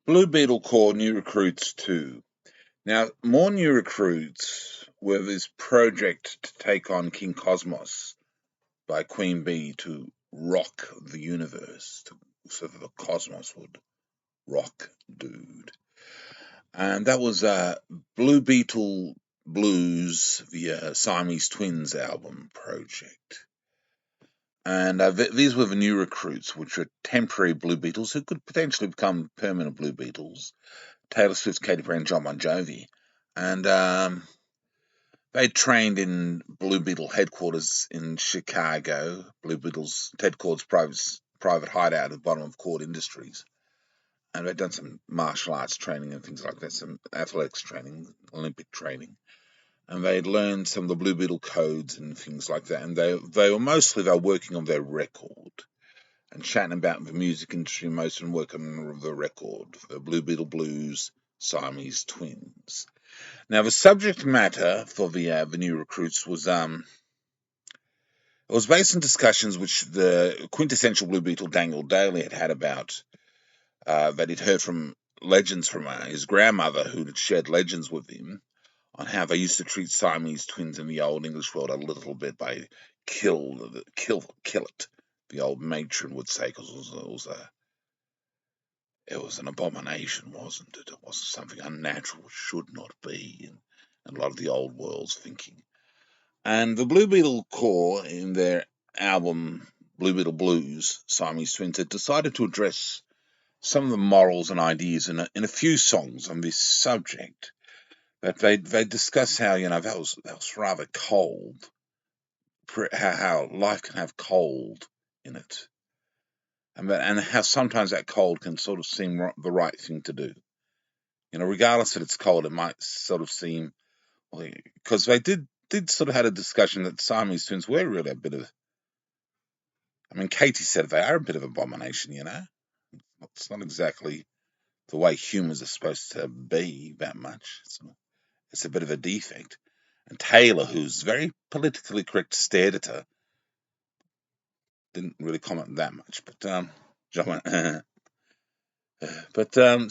Blue Beetle Corps new recruits too. Now, more new recruits were this project to take on King Cosmos by Queen Bee to rock the universe, so that the cosmos would rock dude. And that was Blue Beetle Blues, the Siamese Twins album project. And these were the new recruits, which were temporary Blue Beetles who could potentially become permanent Blue Beetles. Taylor Swift, Katy Perry, and John Bon Jovi. And they trained in Blue Beetle headquarters in Chicago. Blue Beetle's headquarters private hideout at the bottom of Cord Industries. And they'd done some martial arts training and things like that, some athletics training, Olympic training. And they'd learned some of the Blue Beetle codes and things like that. And they were working on their record and chatting about the music industry, most of them working on the record, the Blue Beetle Blues, Siamese Twins. Now, the subject matter for the new recruits was it was based on discussions which the quintessential Blue Beetle Daniel Daly had about that he'd heard from legends from his grandmother, who had shared legends with him on how they used to treat Siamese twins in the old English world a little bit by kill it. The old matron would say, because it was an abomination, wasn't it? It wasn't something unnatural, it should not be, and a lot of the old world's thinking. And the Blue Beetle Corps, in their album Blue Beetle Blues, Siamese Twins, had decided to address some of the morals and ideas in a few songs on this subject. But they discuss how, that was rather cold, how life can have cold in it. And how sometimes that cold can sort of seem the right thing to do. Regardless that it's cold, it might sort of seem, because they did sort of had a discussion that Siamese twins were really a bit of, Katie said they are a bit of an abomination, It's not exactly the way humans are supposed to be that much. It's a bit of a defect. And Taylor, who's very politically correct, stared at her. Didn't really comment that much, but John went,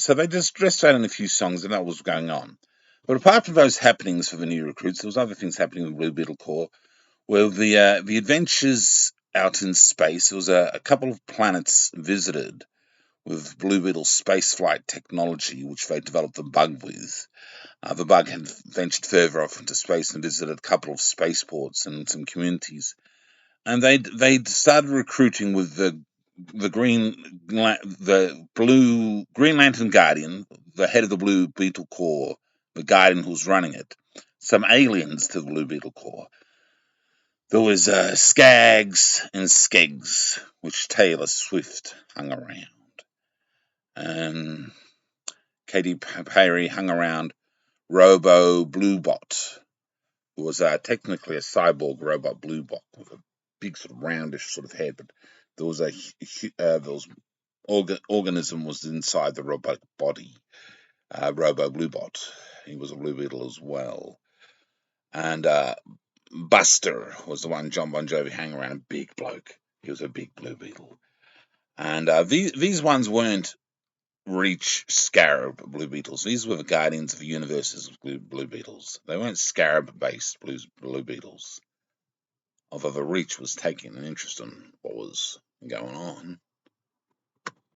so they just dressed out in a few songs, and that was going on. But apart from those happenings for the new recruits, there was other things happening with Blue Beetle Corps. Well, the adventures out in space. There was a couple of planets visited with Blue Beetle spaceflight technology, which they developed the bug with. The bug had ventured further off into space and visited a couple of spaceports and some communities. And they started recruiting with the blue Green Lantern Guardian, the head of the Blue Beetle Corps, the Guardian who was running it, some aliens to the Blue Beetle Corps. There was Skags and Skegs, which Taylor Swift hung around. And Katy Perry hung around Robo Bluebot, who was technically a cyborg robot Bluebot with a big sort of roundish sort of head, but there was organism was inside the robotic body. Robo Bluebot, he was a Blue Beetle as well, and Buster was the one John Bon Jovi hung around, a big bloke. He was a big Blue Beetle, and these ones weren't Reach Scarab Blue Beetles. These were the guardians of the universes of Blue Beetles. They weren't Scarab-based Blue Beetles. Although the Reach was taking an interest in what was going on.